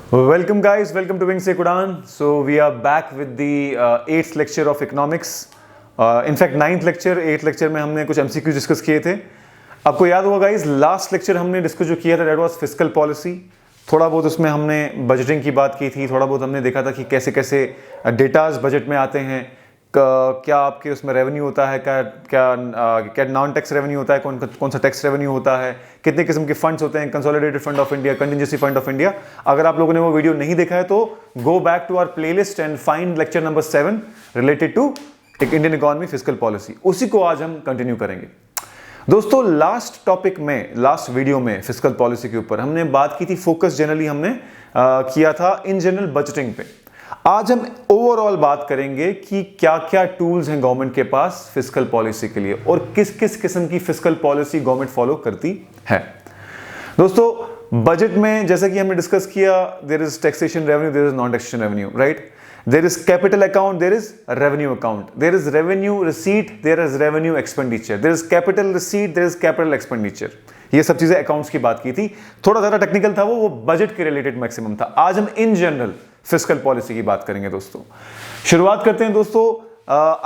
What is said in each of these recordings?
Welcome guys, welcome to Wing Sek Udan. So we are back with the 8th lecture of economics. In fact 9th lecture, 8th lecture में हमने कुछ MCQ discuss किए थे. आपको याद होगा guys, last lecture हमने discuss जो किया था दैट वाज फिस्कल पॉलिसी. थोड़ा बहुत उसमें हमने बजटिंग की बात की थी, थोड़ा बहुत हमने देखा था कि कैसे कैसे डेटाज बजट में आते हैं, क्या आपके उसमें रेवेन्यू होता है, क्या नॉन टैक्स रेवेन्यू होता है, कौन सा टैक्स रेवेन्यू होता है, कितने किस्म के फंड्स होते हैं, consolidated fund of India, contingency fund of India. अगर आप लोगों ने वो वीडियो नहीं देखा है तो go back to our playlist and find lecture number 7 related to Indian economy fiscal policy. उसी को आज हम कंटिन्यू करेंगे. दोस्तों लास्ट टॉपिक में, लास्ट वीडियो में फिस्कल पॉलिसी के ऊपर हमने बात की थी, फोकस जनरली हमने किया था इन जनरल बजटिंग पे. आज हम ओवरऑल बात करेंगे कि क्या क्या टूल्स हैं गवर्नमेंट के पास फिस्कल पॉलिसी के लिए और किस किस किस्म की फिस्कल पॉलिसी गवर्नमेंट फॉलो करती है. दोस्तों बजट में जैसा कि हमने डिस्कस किया, there is taxation revenue, there is non taxation revenue, right. There is capital account, there is revenue account, there is revenue receipt, there is revenue expenditure, there is capital receipt, there is capital expenditure. ये सब चीजें accounts की बात की थी. थोड़ा ज्यादा technical था वो बजट के रिलेटेड मैक्सिमम था. आज हम इन जनरल फिस्कल पॉलिसी की बात करेंगे. दोस्तों शुरुआत करते हैं. दोस्तों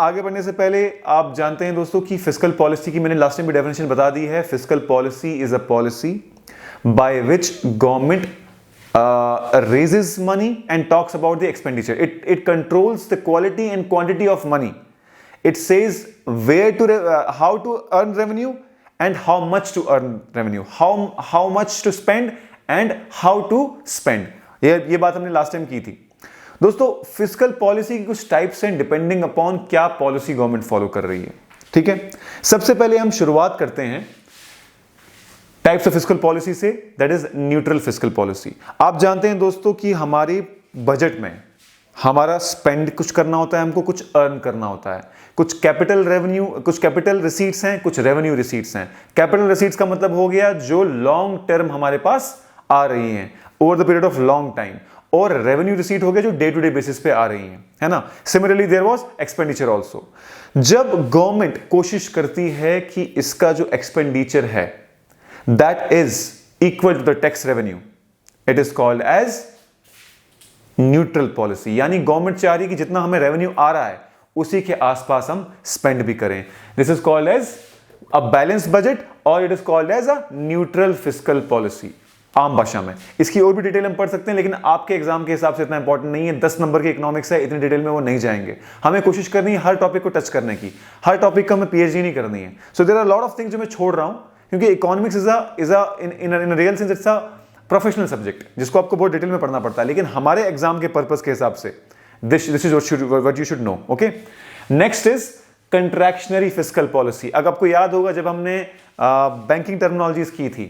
आगे बढ़ने से पहले आप जानते हैं दोस्तों कि फिस्कल पॉलिसी की मैंने लास्ट टाइम भी डेफिनेशन बता दी है. Fiscal policy is a policy by which government raises money and talks about the expenditure. It controls the quality and quantity of money. It says where to how to earn revenue and how much to earn revenue, how much to spend and how to spend. ये बात हमने last time की थी. दोस्तों fiscal policy की कुछ types हैं depending upon क्या पॉलिसी गवर्नमेंट फॉलो कर रही है. ठीक है, सबसे पहले हम शुरुआत करते हैं टाइप्स ऑफ फिस्कल पॉलिसी से, that is neutral fiscal policy. आप जानते हैं दोस्तों कि हमारी बजट में हमारा स्पेंड कुछ करना होता है, हमको कुछ अर्न करना होता है. कुछ कैपिटल रेवेन्यू, कुछ कैपिटल रिसीट्स हैं, कुछ रेवेन्यू रिसीट्स हैं. कैपिटल रिसीट्स का मतलब हो गया जो लॉन्ग टर्म हमारे पास आ रही हैं over the period of long time, और रेवेन्यू रिसीट हो गया जो डे टू डे बेसिस पे आ रही हैं, है ना. Similarly there was expenditure also. जब गवर्नमेंट कोशिश करती है कि इसका जो एक्सपेंडिचर है that is equal to the tax revenue, it is called as neutral policy. यानी गवर्नमेंट चाह रही है कि जितना हमें रेवेन्यू आ रहा है उसी के आसपास हम स्पेंड भी करें. This is called as a balance budget और it is called as a neutral fiscal policy आम भाषा में. इसकी और भी डिटेल हम पढ़ सकते हैं, लेकिन आपके एग्जाम के हिसाब से इतना इंपॉर्टेंट नहीं है. 10 नंबर की इकोनॉमिक्स है, इतनी डिटेल में वो नहीं जाएंगे. हमें कोशिश करनी है हर टॉपिक को टच करने की, हर टॉपिक का हमें पीएचडी नहीं करनी है. So there are lot of things जो मैं छोड़ रहा हूं, क्योंकि economics is in real sense it's a professional subject जिसको आपको बहुत डिटेल में पढ़ना पड़ता है. लेकिन हमारे एग्जाम के पर्पस के हिसाब से this is what you should know. Okay, next is contractionary fiscal policy. अगर आपको याद होगा जब हमने बैंकिंग टर्मिनोलॉजीज की थी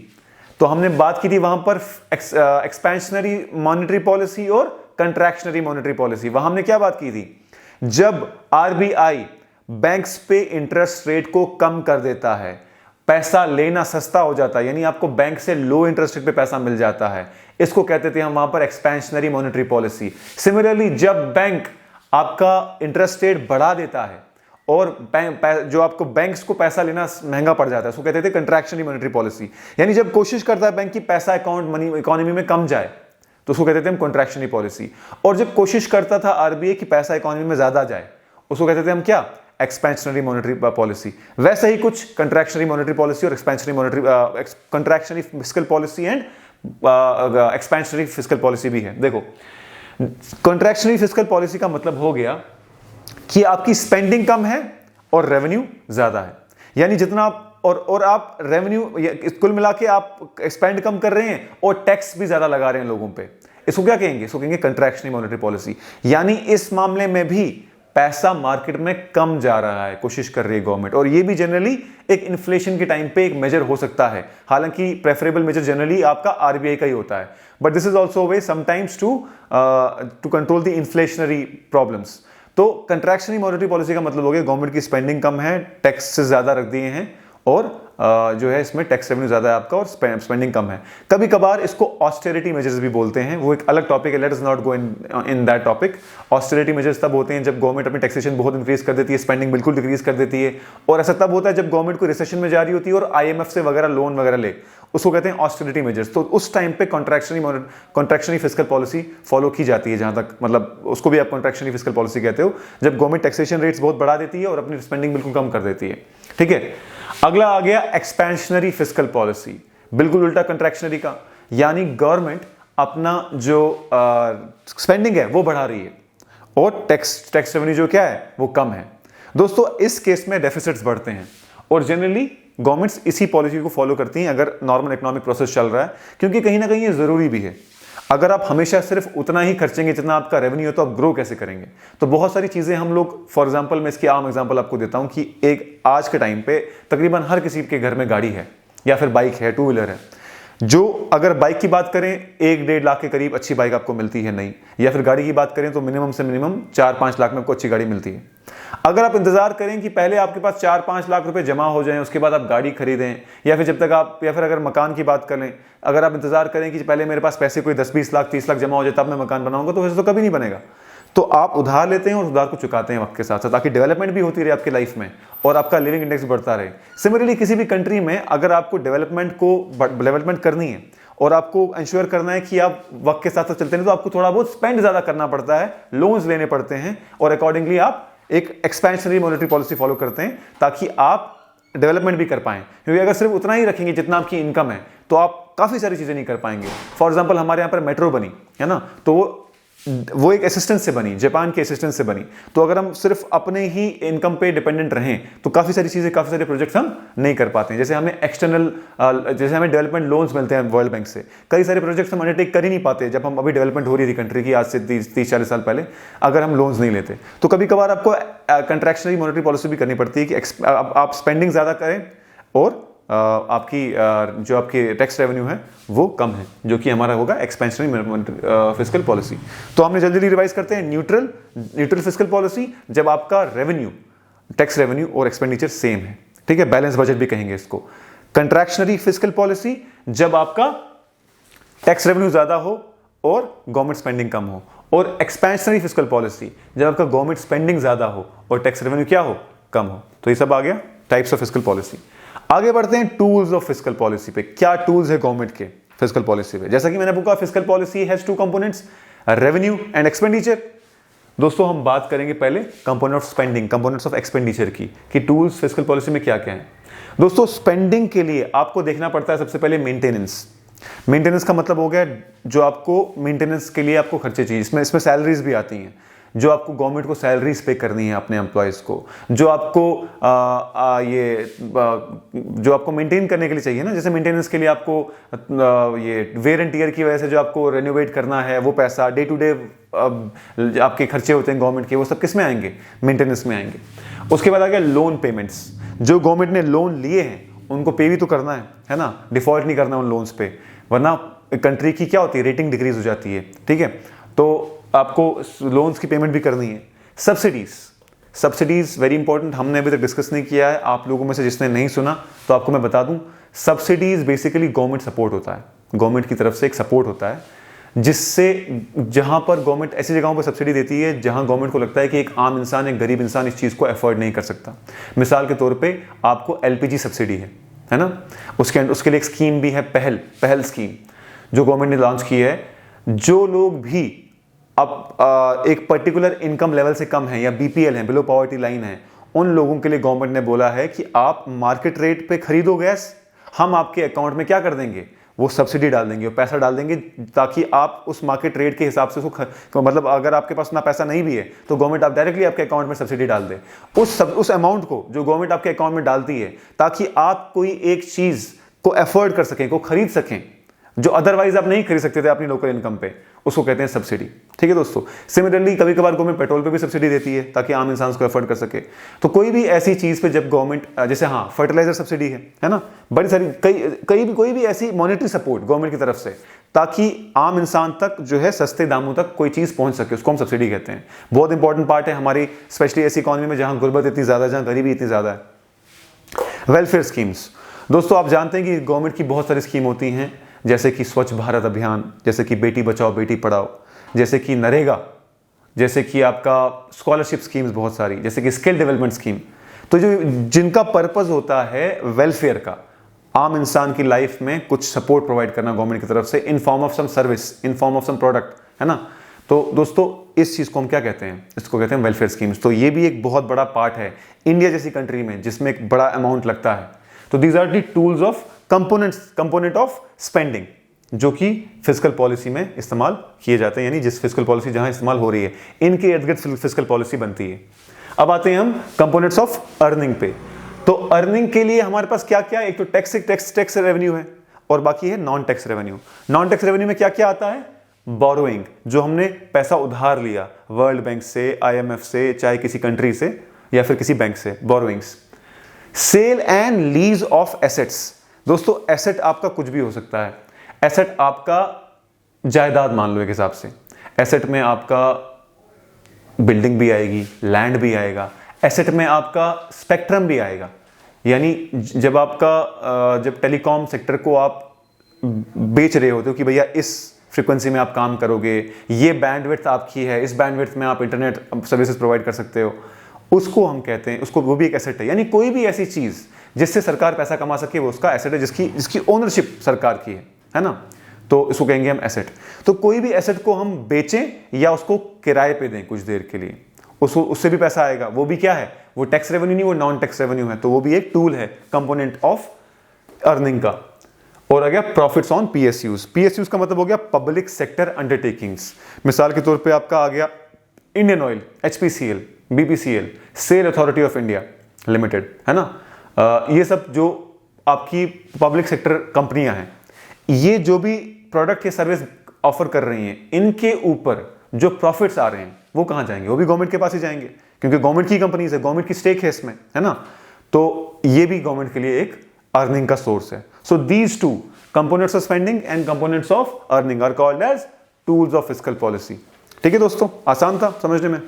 तो हमने बात की थी वहां पर एक्सपेंशनरी मॉनेटरी पॉलिसी और कंट्रैक्शनरी मॉनेटरी पॉलिसी. वहां हमने क्या बात की थी, जब आरबीआई बैंक्स पे इंटरेस्ट रेट को कम कर देता है, पैसा लेना सस्ता हो जाता है, यानी आपको बैंक से लो इंटरेस्ट रेट पे पैसा मिल जाता है, इसको कहते थे हम वहां पर एक्सपेंशनरी मॉनेटरी पॉलिसी. सिमिलरली जब बैंक आपका इंटरेस्ट रेट बढ़ा देता है और जो आपको बैंक्स को पैसा लेना महंगा पड़ जाता है, उसको कहते थे कंट्रैक्शनरी मॉनेटरी पॉलिसी. यानी जब कोशिश करता है बैंक की पैसा अकाउंट मनी इकोनॉमी में कम जाए तो उसको कहते थे हम कंट्रैक्शनरी पॉलिसी. और जब कोशिश करता था आरबीआई की पैसा इकोनॉमी में ज्यादा जाए उसको कहते थे हम क्या, एक्सपेंशनरी मॉनेटरी पॉलिसी. वैसे ही कुछ कंट्रैक्शनरी मॉनेटरी पॉलिसी और expansionary monetary contractionary fiscal policy and expansionary fiscal policy भी है. देखो कंट्रैक्शनरी फिस्कल पॉलिसी का मतलब हो गया कि आपकी स्पेंडिंग कम है और रेवेन्यू ज्यादा है. यानी जितना आप और आप रेवेन्यू कुल मिला के आप स्पेंड कम कर रहे हैं और टैक्स भी ज्यादा लगा रहे हैं लोगों पे, इसको क्या कहेंगे, इसको कहेंगे कंट्रैक्शनरी मॉनेटरी पॉलिसी. यानी इस मामले में भी पैसा मार्केट में कम जा रहा है, कोशिश कर रही है गवर्नमेंट. और ये भी जनरली एक इन्फ्लेशन के टाइम पे एक मेजर हो सकता है. हालांकि प्रेफरेबल मेजर जनरली आपका आरबीआई का ही होता है, but this is also way sometimes to control the inflationary problems. तो कंट्रैक्शनरी मॉनेटरी पॉलिसी का मतलब हो गया गवर्नमेंट की स्पेंडिंग कम है, टैक्स से ज्यादा रख दिए हैं और जो है इसमें टैक्स रेवेन्यू ज़्यादा है आपका और स्पेंडिंग कम है। कभी कभार इसको ऑस्टेरिटी मेजर्स भी बोलते हैं, वो एक अलग टॉपिक है, let us not go in that topic. Austerity measures तब होते हैं जब गवर्नमेंट अपनी टैक्सेशन बहुत इंक्रीज कर देती है, स्पेंडिंग बिल्कुल डिक्रीज कर देती है, और ऐसा तब होता है जब गवर्नमेंट को रिसेशन में जा रही होती है और IMF से वगैरह लोन वगैरह ले, उसको कहते हैं ऑस्टेरिटी मेजर्स। तो उस टाइम पे कॉन्ट्रैक्शनरी फिस्कल पॉलिसी फॉलो की जाती है, जहां तक मतलब उसको भी आप कॉन्ट्रैक्शनरी फिस्कल पॉलिसी कहते हो, जब गवर्नमेंट टैक्सेशन रेट्स बहुत बढ़ा देती है और अपनी स्पेंडिंग बिल्कुल कम कर देती है। ठीक है, अगला आ गया एक्सपेंशनरी फिस्कल पॉलिसी, बिल्कुल उल्टा कॉन्ट्रैक्शनरी का, यानी गवर्नमेंट अपना जो स्पेंडिंग है वो बढ़ा रही है और टैक्स रेवेन्यू जो क्या है वो कम है। दोस्तों इस केस में डेफिसिट्स बढ़ते हैं और जनरली गवर्नमेंट्स इसी पॉलिसी को फॉलो करती हैं अगर नॉर्मल इकोनॉमिक प्रोसेस चल रहा है, क्योंकि कहीं ना कहीं ये जरूरी भी है। अगर आप हमेशा सिर्फ उतना ही खर्चेंगे जितना आपका रेवेन्यू है तो आप ग्रो कैसे करेंगे। तो बहुत सारी चीजें हम लोग, फॉर एग्जांपल मैं इसकी आम एग्जांपल आपको देता हूं कि एक आज के टाइम पे तकरीबन हर किसी के घर में गाड़ी है या फिर बाइक है, टू व्हीलर है। जो अगर बाइक की बात करें 1-1.5 लाख के करीब अच्छी बाइक आपको मिलती है नहीं, या फिर गाड़ी की बात करें तो मिनिमम से मिनिमम 4-5 लाख में आपको अच्छी गाड़ी मिलती है। अगर आप इंतजार करें कि पहले आपके पास 4-5 लाख रुपए जमा हो जाएं उसके बाद आप गाड़ी खरीदें, या फिर जब तक आप, या फिर अगर मकान की बात कर लें, अगर आप इंतजार करें कि पहले मेरे पास पैसे कोई 10-20 लाख 30 लाख जमा हो जाए तब मैं मकान बनाऊंगा, तो वैसे तो कभी नहीं बनेगा। तो आप उधार लेते हैं और उधार को चुकाते हैं वक्त के साथ साथ, ताकि डेवलपमेंट भी होती रहे आपकी लाइफ में और आपका लिविंग इंडेक्स बढ़ता रहे। सिमिलरली किसी भी कंट्री में अगर आपको डेवलपमेंट करनी है और आपको इंश्योर करना है कि आप वक्त के साथ साथ चलते हैं, तो आपको थोड़ा बहुत स्पेंड ज्यादा करना पड़ता है, लोन्स लेने पड़ते हैं, और अकॉर्डिंगली आप एक एक्सपेंशनरी मॉनेटरी पॉलिसी फॉलो करते हैं ताकि आप डेवलपमेंट भी कर पाएं। क्योंकि अगर सिर्फ उतना ही रखेंगे जितना आपकी इनकम है तो आप काफी सारी चीजें नहीं कर पाएंगे। फॉर एग्जांपल हमारे यहाँ पर मेट्रो बनी है ना, तो वो एक असिस्टेंस से बनी, जापान के असिस्टेंस से बनी। तो अगर हम सिर्फ अपने ही इनकम पे डिपेंडेंट रहें तो काफी सारी चीजें, काफी सारे प्रोजेक्ट्स हम नहीं कर पाते हैं। जैसे हमें जैसे हमें डेवलपमेंट लोन्स मिलते हैं वर्ल्ड बैंक से, कई सारे प्रोजेक्ट्स हम अंडरटेक कर ही नहीं पाते जब हम अभी डेवलपमेंट हो रही थी कंट्री की आज से 30-40 साल पहले, अगर हम लोन्स नहीं लेते। तो कभी कभार आपको कंट्रैक्शनरी मॉनेटरी पॉलिसी भी करनी पड़ती है कि आप स्पेंडिंग ज्यादा करें और आपकी जो आपकी टैक्स रेवेन्यू है वो कम है, जो कि हमारा होगा एक्सपेंशनरी फिस्कल पॉलिसी। तो हमने जल्दी रिवाइज करते हैं। न्यूट्रल फिस्कल पॉलिसी जब आपका रेवेन्यू, टैक्स रेवेन्यू और एक्सपेंडिचर सेम है, ठीक है, बैलेंस बजट भी कहेंगे इसको। कंट्रैक्शनरी फिस्कल पॉलिसी जब आपका टैक्स रेवेन्यू ज्यादा हो और गवर्नमेंट स्पेंडिंग कम हो, और एक्सपेंशनरी फिस्कल पॉलिसी जब आपका गवर्नमेंट स्पेंडिंग ज्यादा हो और टैक्स रेवेन्यू क्या हो, कम हो। तो ये सब आ गया टाइप्स ऑफ फिस्कल पॉलिसी। आगे बढ़ते हैं टूल्स ऑफ फिस्कल पॉलिसी पे। क्या टूल्स है गवर्नमेंट के फिस्कल पॉलिसी पे? जैसा कि मैंने आपको कहा, fiscal policy has 2 components, revenue and expenditure. दोस्तों हम बात करेंगे पहले component of spending, components of expenditure की, कि टूल्स फिस्कल पॉलिसी में क्या क्या है। दोस्तों स्पेंडिंग के लिए आपको देखना पड़ता है सबसे पहले मेंटेनेंस। मेंटेनेंस का मतलब हो गया जो आपको मेंटेनेंस के लिए आपको खर्चे चाहिए, इसमें सैलरीज भी आती हैं, जो आपको गवर्नमेंट को सैलरीज पे करनी है अपने एम्प्लॉयज को, जो आपको जो आपको मेंटेन करने के लिए चाहिए ना, जैसे मेंटेनेंस के लिए आपको ये वेयर एंड टियर की वजह से जो आपको रेनोवेट करना है वो पैसा, डे टू डे आपके खर्चे होते हैं गवर्नमेंट के, वो सब किस में आएंगे? मेंटेनेंस में आएंगे। उसके बाद आ गया लोन पेमेंट्स। जो गवर्नमेंट ने लोन लिए हैं उनको पे भी तो करना है ना, डिफॉल्ट नहीं करना उन लोन्स पे, वरना कंट्री की क्या होती है, रेटिंग डिक्रीज हो जाती है। ठीक है, तो आपको लोन्स की पेमेंट भी करनी है। सब्सिडीज वेरी इंपॉर्टेंट, हमने अभी तक डिस्कस नहीं किया है, आप लोगों में से जिसने नहीं सुना तो आपको मैं बता दूं, सब्सिडीज बेसिकली गवर्नमेंट सपोर्ट होता है, गवर्नमेंट की तरफ से एक सपोर्ट होता है, जिससे जहां पर गवर्नमेंट ऐसी जगहों पर सब्सिडी देती है जहां गवर्नमेंट को लगता है कि एक आम इंसान, एक गरीब इंसान इस चीज को अफोर्ड नहीं कर सकता। मिसाल के तौर पे आपको LPG सब्सिडी है ना, उसके लिए एक स्कीम भी है, पहल स्कीम जो गवर्नमेंट ने लॉन्च की है। जो लोग भी अब एक पर्टिकुलर इनकम लेवल से कम है या BPL है, बिलो पॉवर्टी लाइन है, उन लोगों के लिए गवर्नमेंट ने बोला है कि आप मार्केट रेट पे खरीदो गैस, हम आपके अकाउंट में क्या कर देंगे, वो सब्सिडी डाल देंगे और पैसा डाल देंगे, ताकि आप उस मार्केट रेट के हिसाब से उसको मतलब अगर आपके पास ना पैसा नहीं भी है तो गवर्नमेंट आप डायरेक्टली आपके अकाउंट में सब्सिडी डाल दे उस अमाउंट को जो गवर्नमेंट आपके अकाउंट में डालती है, ताकि आप कोई एक चीज को अफोर्ड कर सकें, को खरीद सकें जो अदरवाइज आप नहीं खरीद सकते थे अपनी लोकल इनकम पे, उसको कहते हैं सब्सिडी। ठीक है दोस्तों, सिमिलरली कभी कभार गवर्नमेंट पेट्रोल पे भी सब्सिडी देती है ताकि आम इंसान को अफोर्ड कर सके। तो कोई भी ऐसी चीज पे जब गवर्नमेंट, जैसे हाँ फर्टिलाइजर सब्सिडी है ना, बड़ी सारी कोई भी ऐसी मॉनेटरी सपोर्ट गवर्नमेंट की तरफ से, ताकि आम इंसान तक जो है सस्ते दामों तक कोई चीज पहुंच सके, उसको हम सब्सिडी कहते हैं। बहुत इंपॉर्टेंट पार्ट है हमारी, स्पेशली ऐसी इकोनॉमी में जहां गुर्बत इतनी ज्यादा है, जहां गरीबी इतनी ज्यादा है। वेलफेयर स्कीम्स, दोस्तों आप जानते हैं कि गवर्नमेंट की बहुत सारी स्कीम होती हैं, जैसे कि स्वच्छ भारत अभियान, जैसे कि बेटी बचाओ बेटी पढ़ाओ, जैसे कि नरेगा, जैसे कि आपका स्कॉलरशिप स्कीम्स बहुत सारी, जैसे कि स्किल डेवलपमेंट स्कीम। तो जो जिनका पर्पस होता है वेलफेयर का, आम इंसान की लाइफ में कुछ सपोर्ट प्रोवाइड करना गवर्नमेंट की तरफ से in form of some service, in form of some product, है ना। तो दोस्तों इस चीज को हम क्या कहते हैं, इसको कहते हैं वेलफेयर स्कीम्स। तो ये भी एक बहुत बड़ा पार्ट है इंडिया जैसी कंट्री में जिसमें एक बड़ा अमाउंट लगता है। तो these are the tools of component of spending जो कि फिस्कल पॉलिसी में इस्तेमाल किए जाते हैं, यानी जिस फिस्कल पॉलिसी जहां इस्तेमाल हो रही है इनके इर्द गिर्द फिस्कल पॉलिसी बनती है। अब आते हैं हम कंपोनेंट्स ऑफ अर्निंग पे। तो अर्निंग के लिए हमारे पास क्या क्या, एक तो टैक्स रेवेन्यू है और बाकी है non tax revenue. Non tax revenue में क्या क्या आता है, बोरोइंग, जो हमने पैसा उधार लिया वर्ल्ड बैंक से, IMF से, चाहे किसी कंट्री से या फिर किसी बैंक से, borrowings. Sale and lease of assets. दोस्तों एसेट आपका कुछ भी हो सकता है, एसेट आपका जायदाद मान लो एक हिसाब से, एसेट में आपका बिल्डिंग भी आएगी, लैंड भी आएगा, एसेट में आपका स्पेक्ट्रम भी आएगा, यानी जब टेलीकॉम सेक्टर को आप बेच रहे होते हो कि भैया इस फ्रीक्वेंसी में आप काम करोगे, ये बैंडविड्थ आपकी है, इस बैंडविड्थ में आप इंटरनेट सर्विसेज प्रोवाइड कर सकते हो, उसको हम कहते हैं, उसको वो भी एक एसेट है। यानी कोई भी ऐसी चीज जिससे सरकार पैसा कमा सके वो उसका एसेट है, जिसकी ओनरशिप सरकार की है ना, तो इसको कहेंगे हम एसेट। तो कोई भी एसेट को हम बेचें या उसको किराए पे दें कुछ देर के लिए, उससे भी पैसा आएगा। वो भी क्या है, वो टैक्स रेवेन्यू नहीं, वो नॉन टैक्स रेवेन्यू है। तो वो भी एक टूल है कंपोनेंट ऑफ अर्निंग का। और आ गया प्रॉफिट्स ऑन PSUs। PSUs का मतलब हो गया पब्लिक सेक्टर अंडरटेकिंग्स। मिसाल के तौर पे आपका आ गया Indian Oil, HPCL, BPCL, SAIL authority of India limited, है ना। ये सब जो आपकी पब्लिक सेक्टर कंपनियां हैं, ये जो भी प्रोडक्ट या सर्विस ऑफर कर रही हैं, इनके ऊपर जो प्रॉफिट्स आ रहे हैं वो कहां जाएंगे, वो भी गवर्नमेंट के पास ही जाएंगे, क्योंकि गवर्नमेंट की कंपनीज है, गवर्नमेंट की स्टेक है इसमें, है ना। तो ये भी गवर्नमेंट के लिए एक अर्निंग का सोर्स है। So these two components of spending and components of earning are called as tools of fiscal policy. ठीक है दोस्तों, आसान था समझने में,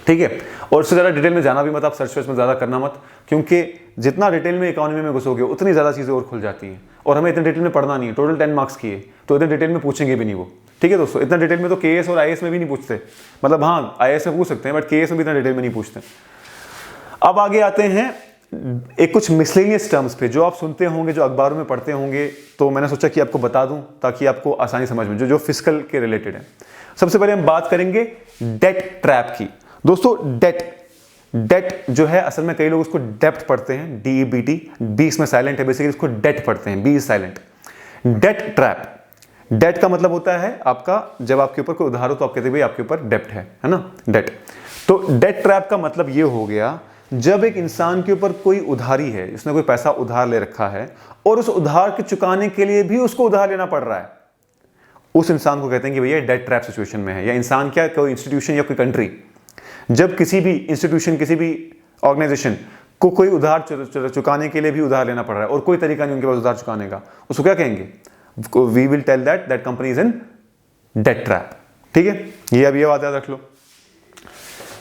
ठीक है। और उससे ज्यादा डिटेल में जाना भी मत, आप सर्च में ज्यादा करना मत, क्योंकि जितना डिटेल में इकोनॉमी में घुसोगे उतनी ज्यादा चीजें और खुल जाती हैं, और हमें इतने डिटेल में पढ़ना नहीं है। टोटल 10 मार्क्स की है, तो इतने डिटेल में पूछेंगे भी नहीं वो, ठीक है दोस्तों। इतना डिटेल में तो KS और IAS में भी नहीं पूछते, मतलब हाँ IAS में पूछ सकते हैं, बट KS में भी इतना डिटेल में नहीं पूछते। अब आगे आते हैं एक कुछ मिसलेनियस टर्म्स पे जो आप सुनते होंगे, जो अखबारों में पढ़ते होंगे, तो मैंने सोचा कि आपको बता दूं ताकि आपको आसानी समझ में, जो फिस्कल के रिलेटेड है। सबसे पहले हम बात करेंगे डेट ट्रैप की। दोस्तों डेट जो है, असल में कई लोग उसको डेप्ट पढ़ते हैं, DEBT, B इसमें साइलेंट है, बेसिकली इसको डेट पढ़ते हैं, B is silent. Debt trap, debt का मतलब होता है आपका, जब आपके ऊपर कोई उधार हो तो आप कहते हैं भाई आपके ऊपर डेप्ट है ना, डेट। तो डेट ट्रैप का मतलब ये हो गया, जब एक इंसान के ऊपर कोई उधारी है, उसने कोई पैसा उधार ले रखा है और उस उधार के चुकाने के लिए भी उसको उधार लेना पड़ रहा है, उस इंसान को कहते हैं कि भैया डेट ट्रैप सिचुएशन में है। या इंसान क्या, कोई इंस्टीट्यूशन या कोई कंट्री जब किसी भी इंस्टीट्यूशन, किसी भी ऑर्गेनाइजेशन को कोई उधार चुकाने के लिए भी उधार लेना पड़ रहा है और कोई तरीका नहीं उनके पास उधार चुकाने का, उसको क्या कहेंगे, we will tell that company is in debt trap. ठीक है, ये अब ये बात याद रख लो।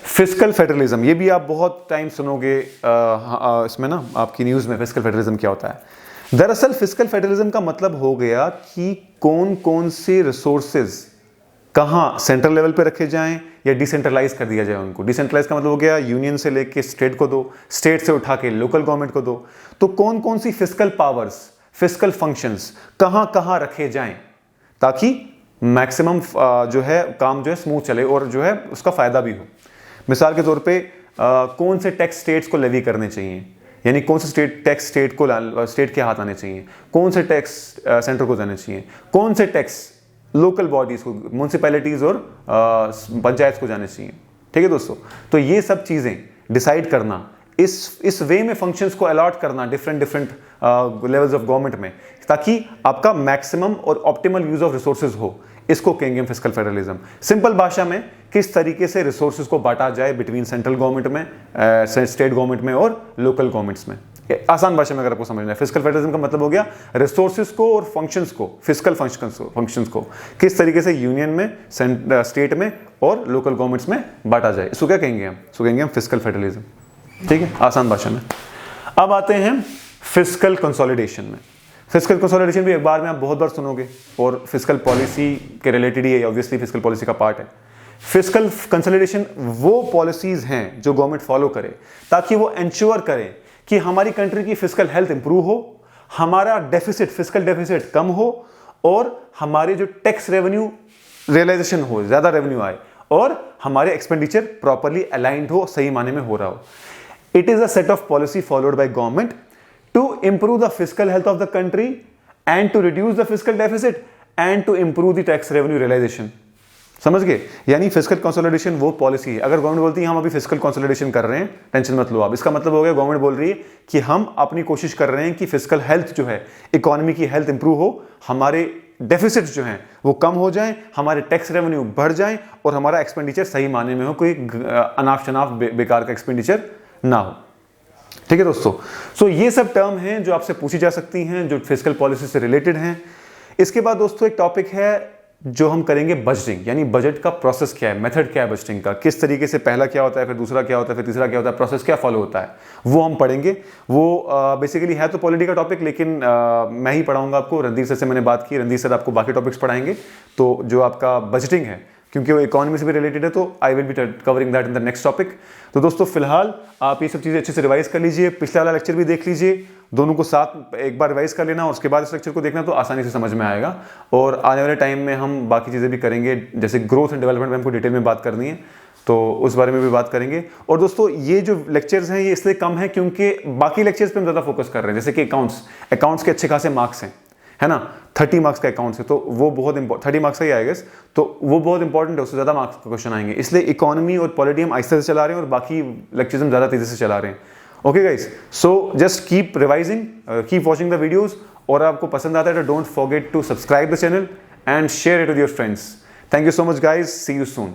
फिस्कल फेडरलिज्म, ये भी आप बहुत टाइम सुनोगे इसमें ना, आपकी न्यूज में फिस्कल फेडरलिज्म क्या होता है। दरअसल फिस्कल फेडरलिज्म का मतलब हो गया कि कौन कौन से रिसोर्सेज कहां सेंट्रल लेवल पे रखे जाएं या डिसेंट्रलाइज कर दिया जाए उनको। डिसेंट्रलाइज का मतलब हो गया यूनियन से लेके स्टेट को दो, स्टेट से उठा के लोकल गवर्नमेंट को दो। तो कौन कौन सी फिस्कल पावर्स, फिस्कल फंक्शंस कहां कहां रखे जाएं ताकि मैक्सिमम जो है काम जो है स्मूथ चले और जो है उसका फायदा भी हो। मिसाल के तौर पे कौन से टैक्स स्टेट्स को लेवी करने चाहिए, यानी कौन से टैक्स स्टेट के हाथ आने चाहिए, कौन से टैक्स सेंटर को जाने चाहिए, कौन से टैक्स लोकल बॉडीज को, म्यूनसिपैलिटीज और पंचायत को जाने चाहिए। ठीक है दोस्तों, तो ये सब चीजें डिसाइड करना, इस वे में फंक्शंस को अलॉट करना डिफरेंट लेवल्स ऑफ गवर्नमेंट में, ताकि आपका मैक्सिमम और ऑप्टिमल यूज ऑफ रिसोर्सेज हो, इसको कहेंगे हम फिस्कल फेडरलिज्म। सिंपल भाषा में किस तरीके से रिसोर्सेज को बांटा जाए बिटवीन सेंट्रल गवर्नमेंट में, स्टेट गवर्नमेंट में और लोकल गवर्नमेंट्स में। आसान भाषा में अगर आपको समझना है, फिस्कल फेडरलिज्म का मतलब हो गया रिसोर्सेज को और फंक्शंस को, फिस्कल फंक्शंस को किस तरीके से यूनियन में, स्टेट में और लोकल गवर्नमेंट्स में बांटा जाए, इसको क्या कहेंगे हम, इसको कहेंगे हम फिस्कल फेडरलिज्म। ठीक है, आसान भाषा में। अब आते हैं फिस्कल कंसोलिडेशन में। फिस्कल कंसोलिडेशन भी एक बार में आप बहुत बार सुनोगे और फिस्कल पॉलिसी के रिलेटेड ही है, ऑब्वियसली फिस्कल पॉलिसी का पार्ट है। फिस्कल कंसोलिडेशन वो पॉलिसीज हैं जो गवर्नमेंट फॉलो करे ताकि वो इंश्योर करे कि हमारी कंट्री की फिस्कल हेल्थ इंप्रूव हो, हमारा डेफिसिट, फिस्कल डेफिसिट कम हो और हमारे जो टैक्स रेवेन्यू रियलाइजेशन हो, ज्यादा रेवेन्यू आए और हमारे एक्सपेंडिचर प्रॉपरली अलाइंड हो, सही माने में हो रहा हो। It is a set of policy followed by government to improve the fiscal health of the country and to reduce the fiscal deficit and to improve the tax revenue realization। समझ गए? यानी फिस्कल कंसोलिडेशन वो policy है। अगर government बोलती है हम अभी फिस्कल कंसोलिडेशन कर रहे हैं, टेंशन मत लो आप, इसका मतलब हो गया गवर्नमेंट बोल रही है कि हम अपनी कोशिश कर रहे हैं कि फिस्कल हेल्थ जो है, इकोनॉमी की हेल्थ इंप्रूव हो, हमारे डेफिसिट जो हैं वो कम हो जाएं, हमारे टैक्स रेवेन्यू बढ़ जाएं और हमारा एक्सपेंडिचर सही माने में हो, कोई अनाप शनाप बेकार का एक्सपेंडिचर ना हो। ठीक है दोस्तों, सो ये सब टर्म हैं जो आपसे पूछी जा सकती हैं, जो फिस्कल पॉलिसी से रिलेटेड हैं। इसके बाद दोस्तों एक टॉपिक है जो हम करेंगे बजटिंग, यानी बजट का प्रोसेस क्या है, मेथड क्या है बजटिंग का, किस तरीके से पहला क्या होता है, फिर दूसरा क्या होता है, फिर तीसरा क्या होता है, प्रोसेस क्या फॉलो होता है, वो हम पढ़ेंगे। वो बेसिकली है तो पॉलिटी का टॉपिक, लेकिन मैं ही पढ़ाऊंगा आपको। रणधीर सर से मैंने बात की, रणधीर सर आपको बाकी टॉपिक्स पढ़ाएंगे। तो जो आपका बजटिंग है, क्योंकि वो इकोनॉमी से भी रिलेटेड है, तो I will be covering that in the next topic. तो दोस्तों फिलहाल आप ये सब चीज़ें अच्छे से रिवाइज कर लीजिए, पिछले वाला लेक्चर भी देख लीजिए, दोनों को साथ एक बार रिवाइज कर लेना और उसके बाद इस लेक्चर को देखना, तो आसानी से समझ में आएगा। और आने वाले टाइम में हम बाकी चीज़ें भी करेंगे, जैसे ग्रोथ एंड डेवलपमेंट में हमको डिटेल में बात करनी है, तो उस बारे में भी बात करेंगे। और दोस्तों ये जो लेक्चर्स हैं ये इसलिए कम है क्योंकि बाकी लेक्चर्स पे हम ज़्यादा फोकस कर रहे हैं, जैसे कि अकाउंट्स के अच्छे खासे मार्क्स हैं, है ना, 30 मार्क्स का अकाउंट्स है, तो वो बहुत 30 मार्क्स का ही आएगा, तो वो बहुत इंपॉर्टेंट है, उससे ज़्यादा मार्क्स का क्वेश्चन आएंगे। इसलिए इकोनॉमी और पॉलिटी हम आहिस्ते से चला रहे हैं और बाकी लेक्चर्स हम ज़्यादा तेज़ी से चला रहे हैं। Okay guys, so just keep revising, keep watching the videos, और आपको पसंद आता है तो don't forget to subscribe the channel and share it with your friends. Thank you so much guys, see you soon.